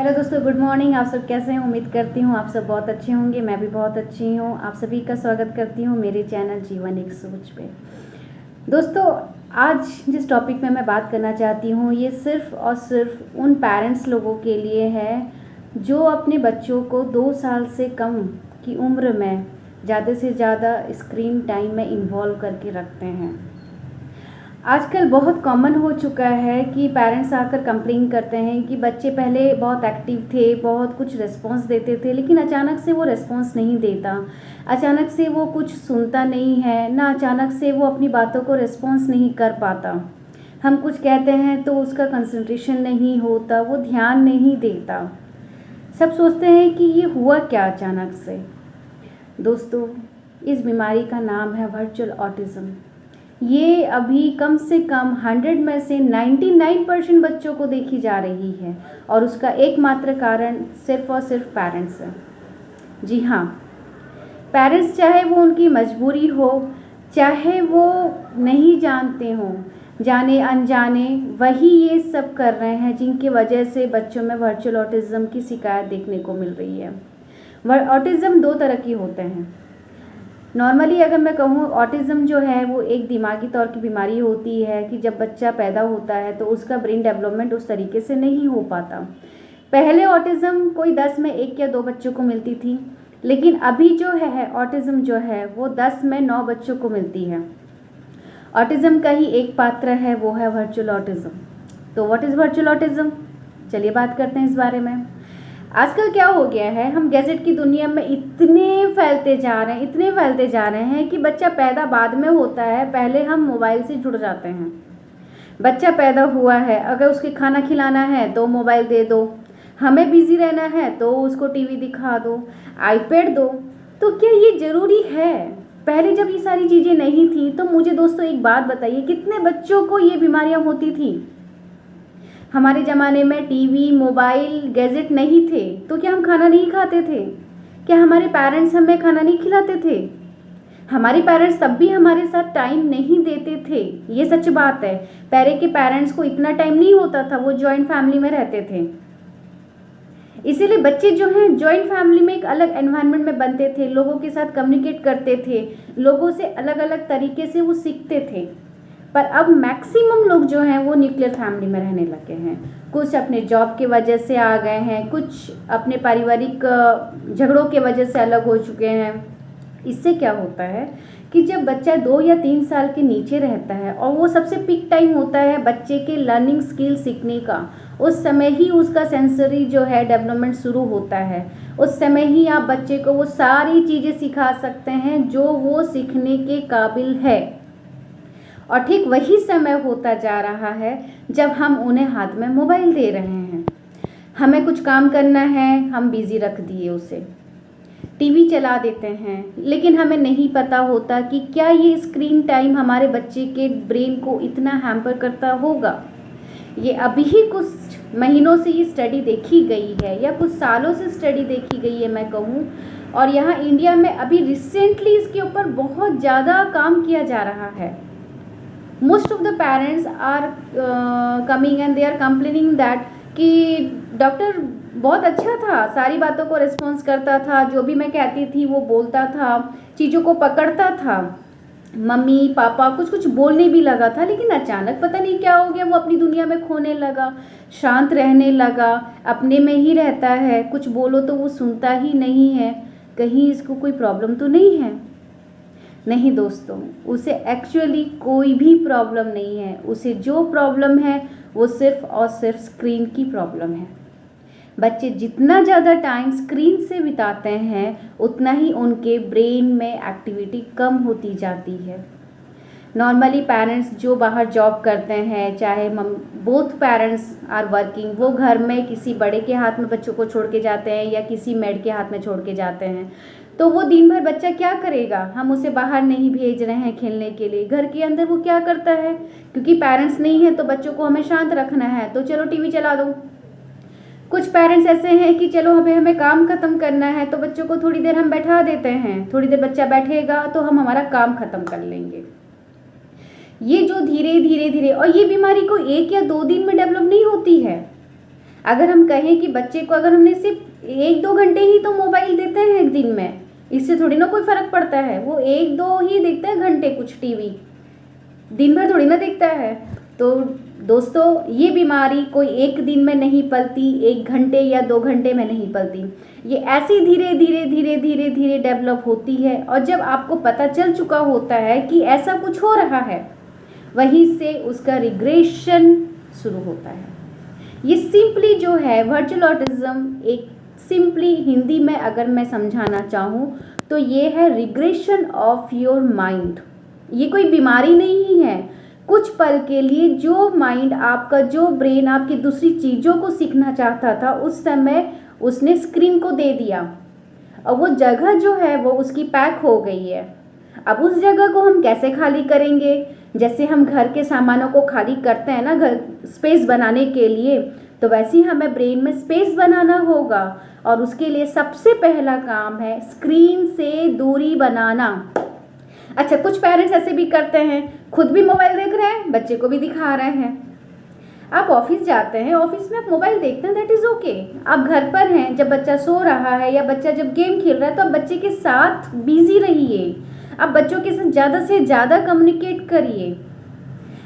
Hello दोस्तों, good morning. आप सब कैसे हैं? उम्मीद करती हूँ आप सब बहुत अच्छे होंगे। मैं भी बहुत अच्छी हूँ। आप सभी का स्वागत करती हूँ मेरे चैनल जीवन एक सोच पे। दोस्तों, आज जिस टॉपिक में मैं बात करना चाहती हूँ ये सिर्फ़ और सिर्फ उन पेरेंट्स लोगों के लिए है जो अपने बच्चों को 2 साल से कम की उम्र में ज़्यादा से ज़्यादा स्क्रीन टाइम में इन्वॉल्व करके रखते हैं। आजकल बहुत कॉमन हो चुका है कि पेरेंट्स आकर कंप्लेन करते हैं कि बच्चे पहले बहुत एक्टिव थे, बहुत कुछ रिस्पॉन्स देते थे, लेकिन अचानक से वो रिस्पॉन्स नहीं देता, अचानक से वो कुछ सुनता नहीं है, ना अचानक से वो अपनी बातों को रिस्पॉन्स नहीं कर पाता। हम कुछ कहते हैं तो उसका कंसंट्रेशन नहीं होता, वो ध्यान नहीं देता। सब सोचते हैं कि ये हुआ क्या अचानक से। दोस्तों, इस बीमारी का नाम है वर्चुअल ऑटिज़म। ये अभी कम से कम 100 में से 99% बच्चों को देखी जा रही है और उसका एकमात्र कारण सिर्फ और सिर्फ पेरेंट्स है। जी हाँ, पेरेंट्स, चाहे वो उनकी मजबूरी हो, चाहे वो नहीं जानते हों, जाने अनजाने वही ये सब कर रहे हैं जिनकी वजह से बच्चों में वर्चुअल ऑटिज़म की शिकायत देखने को मिल रही है। ऑटिज़म 2 तरह की होते हैं। नॉर्मली अगर मैं कहूँ, ऑटिज़म जो है वो एक दिमागी तौर की बीमारी होती है कि जब बच्चा पैदा होता है तो उसका ब्रेन डेवलपमेंट उस तरीके से नहीं हो पाता। पहले ऑटिज़म कोई 10 में 1 या 2 बच्चों को मिलती थी, लेकिन अभी जो है ऑटिज़म जो है वो 10 में 9 बच्चों को मिलती है। ऑटिज़म का ही एक पात्र है, वो है वर्चुअल ऑटिज़म। तो व्हाट इज़ वर्चुअल ऑटिज़म? चलिए बात करते हैं इस बारे में। आजकल क्या हो गया है, हम गैजेट की दुनिया में इतने फैलते जा रहे हैं कि बच्चा पैदा बाद में होता है, पहले हम मोबाइल से जुड़ जाते हैं। बच्चा पैदा हुआ है, अगर उसके खाना खिलाना है तो मोबाइल दे दो, हमें बिज़ी रहना है तो उसको टीवी दिखा दो, आईपैड दो। तो क्या ये ज़रूरी है? पहले जब ये सारी चीज़ें नहीं थी तो मुझे दोस्तों एक बात बताइए, कितने बच्चों को ये बीमारियां होती थी? हमारे ज़माने में टीवी, मोबाइल, गैजेट नहीं थे तो क्या हम खाना नहीं खाते थे? क्या हमारे पेरेंट्स हमें खाना नहीं खिलाते थे? हमारे पेरेंट्स तब भी हमारे साथ टाइम नहीं देते थे, ये सच बात है। पहले के पेरेंट्स को इतना टाइम नहीं होता था, वो जॉइंट फैमिली में रहते थे। इसीलिए बच्चे जो हैं जॉइंट फैमिली में एक अलग एनवायरनमेंट में बनते थे, लोगों के साथ कम्युनिकेट करते थे, लोगों से अलग अलग तरीके से वो सीखते थे। पर अब मैक्सिमम लोग जो हैं वो न्यूक्लियर फैमिली में रहने लगे हैं। कुछ अपने जॉब के वजह से आ गए हैं, कुछ अपने पारिवारिक झगड़ों के वजह से अलग हो चुके हैं। इससे क्या होता है कि जब बच्चा 2 या 3 साल के नीचे रहता है और वो सबसे पीक टाइम होता है बच्चे के लर्निंग स्किल सीखने का, उस समय ही उसका सेंसरी जो है डेवलपमेंट शुरू होता है। उस समय ही आप बच्चे को वो सारी चीज़ें सिखा सकते हैं जो वो सीखने के काबिल है। और ठीक वही समय होता जा रहा है जब हम उन्हें हाथ में मोबाइल दे रहे हैं। हमें कुछ काम करना है, हम बिज़ी रख दिए उसे, टीवी चला देते हैं, लेकिन हमें नहीं पता होता कि क्या ये स्क्रीन टाइम हमारे बच्चे के ब्रेन को इतना हैम्पर करता होगा। ये अभी ही कुछ महीनों से ये स्टडी देखी गई है या कुछ सालों से स्टडी देखी गई है मैं कहूँ, और यहाँ इंडिया में अभी रिसेंटली इसके ऊपर बहुत ज़्यादा काम किया जा रहा है। Most of the parents are coming and they are complaining that कि डॉक्टर बहुत अच्छा था, सारी बातों को रिस्पॉन्स करता था, जो भी मैं कहती थी वो बोलता था, चीज़ों को पकड़ता था, मम्मी पापा कुछ कुछ बोलने भी लगा था, लेकिन अचानक पता नहीं क्या हो गया, वो अपनी दुनिया में खोने लगा, शांत रहने लगा, अपने में ही रहता है, कुछ बोलो तो वो सुनता ही नहीं है। कहीं इसको कोई प्रॉब्लम तो नहीं है? नहीं दोस्तों, उसे एक्चुअली कोई भी प्रॉब्लम नहीं है। उसे जो प्रॉब्लम है वो सिर्फ और सिर्फ स्क्रीन की प्रॉब्लम है। बच्चे जितना ज़्यादा टाइम स्क्रीन से बिताते हैं उतना ही उनके ब्रेन में एक्टिविटी कम होती जाती है। नॉर्मली पेरेंट्स जो बाहर जॉब करते हैं, चाहे बोथ पेरेंट्स आर वर्किंग, वो घर में किसी बड़े के हाथ में बच्चों को छोड़ के जाते हैं या किसी मेड के हाथ में छोड़ के जाते हैं, तो वो दिन भर बच्चा क्या करेगा? हम उसे बाहर नहीं भेज रहे हैं खेलने के लिए, घर के अंदर वो क्या करता है? क्योंकि पेरेंट्स नहीं है तो बच्चों को हमें शांत रखना है तो चलो टीवी चला दो। कुछ पेरेंट्स ऐसे हैं कि चलो हमें काम ख़त्म करना है तो बच्चों को थोड़ी देर हम बैठा देते हैं, थोड़ी देर बच्चा बैठेगा तो हम हमारा काम ख़त्म कर लेंगे। ये जो धीरे धीरे धीरे, और ये बीमारी को 1 या 2 दिन में डेवलप नहीं होती है। अगर हम कहें कि बच्चे को अगर हमने सिर्फ 1-2 घंटे ही तो मोबाइल देते हैं दिन में, इससे थोड़ी ना कोई फ़र्क पड़ता है। वो 1-2 ही देखता है घंटे कुछ टीवी, दिन भर थोड़ी ना देखता है। तो दोस्तों, ये बीमारी कोई एक दिन में नहीं पलती, 1 घंटे या 2 घंटे में नहीं पलती। ये ऐसी धीरे धीरे धीरे धीरे धीरे डेवलप होती है, और जब आपको पता चल चुका होता है कि ऐसा कुछ हो रहा है, वहीं से उसका रिग्रेशन शुरू होता है। ये सिंपली जो है वर्चुअल ऑटिज्म, एक सिंपली हिंदी में अगर मैं समझाना चाहूँ तो ये है रिग्रेशन ऑफ योर माइंड। ये कोई बीमारी नहीं है। कुछ पल के लिए जो माइंड आपका, जो ब्रेन आपकी दूसरी चीज़ों को सीखना चाहता था, उस समय उसने स्क्रीन को दे दिया, और वो जगह जो है वो उसकी पैक हो गई है। अब उस जगह को हम कैसे खाली करेंगे? जैसे हम घर के सामानों को खाली करते हैं ना, घर स्पेस बनाने के लिए, तो वैसे ही हमें ब्रेन में स्पेस बनाना होगा, और उसके लिए सबसे पहला काम है स्क्रीन से दूरी बनाना। अच्छा, कुछ पेरेंट्स ऐसे भी करते हैं, खुद भी मोबाइल देख रहे हैं, बच्चे को भी दिखा रहे हैं। आप ऑफिस जाते हैं, ऑफिस में आप मोबाइल देखते हैं, दैट इज़ ओके। आप घर पर हैं, जब बच्चा सो रहा है या बच्चा जब गेम खेल रहा है, तो आप बच्चे के साथ बिजी रहिए। आप बच्चों के साथ ज़्यादा से ज़्यादा कम्युनिकेट करिए।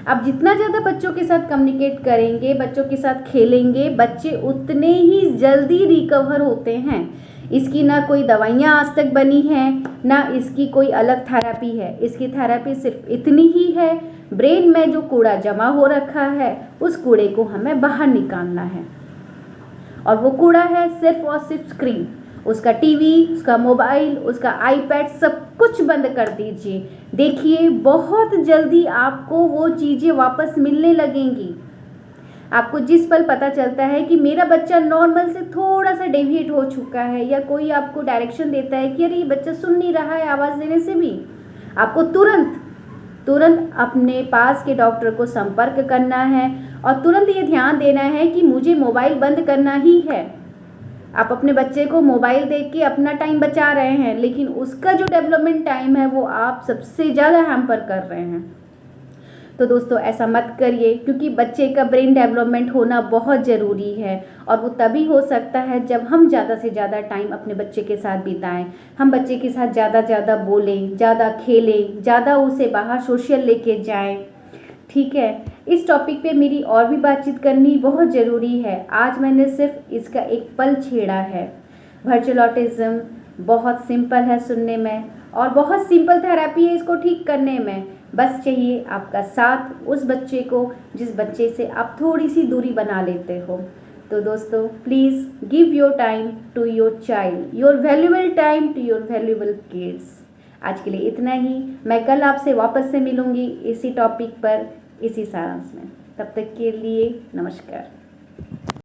आप जितना ज़्यादा बच्चों के साथ कम्युनिकेट करेंगे, बच्चों के साथ खेलेंगे, बच्चे उतने ही जल्दी रिकवर होते हैं। इसकी ना कोई दवाइयाँ आज तक बनी हैं, ना इसकी कोई अलग थेरेपी है। इसकी थेरेपी सिर्फ इतनी ही है, ब्रेन में जो कूड़ा जमा हो रखा है, उस कूड़े को हमें बाहर निकालना है। और वो कूड़ा है सिर्फ और सिर्फ स्क्रीन। उसका टीवी, उसका मोबाइल, उसका आईपैड, सब कुछ बंद कर दीजिए। देखिए, बहुत जल्दी आपको वो चीज़ें वापस मिलने लगेंगी। आपको जिस पल पता चलता है कि मेरा बच्चा नॉर्मल से थोड़ा सा डेविएट हो चुका है, या कोई आपको डायरेक्शन देता है कि अरे ये बच्चा सुन नहीं रहा है आवाज़ देने से भी, आपको तुरंत अपने पास के डॉक्टर को संपर्क करना है, और तुरंत ये ध्यान देना है कि मुझे मोबाइल बंद करना ही है। आप अपने बच्चे को मोबाइल देख के अपना टाइम बचा रहे हैं, लेकिन उसका जो डेवलपमेंट टाइम है वो आप सबसे ज़्यादा हैम्पर कर रहे हैं। तो दोस्तों, ऐसा मत करिए, क्योंकि बच्चे का ब्रेन डेवलपमेंट होना बहुत ज़रूरी है, और वो तभी हो सकता है जब हम ज़्यादा से ज़्यादा टाइम अपने बच्चे के साथ बिताएं। हम बच्चे के साथ ज़्यादा बोलें, ज़्यादा खेलें, ज़्यादा उसे बाहर सोशल लेके जाएं। ठीक है, इस टॉपिक पे मेरी और भी बातचीत करनी बहुत ज़रूरी है। आज मैंने सिर्फ इसका एक पल छेड़ा है। वर्चुअल ऑटिज्म बहुत सिंपल है सुनने में, और बहुत सिंपल थेरेपी है इसको ठीक करने में। बस चाहिए आपका साथ उस बच्चे को जिस बच्चे से आप थोड़ी सी दूरी बना लेते हो। तो दोस्तों, please give your time to your child, your valuable time to your valuable kids. आज के लिए इतना ही। मैं कल आपसे वापस से मिलूँगी इसी टॉपिक पर, इसी सारांश में। तब तक के लिए नमस्कार।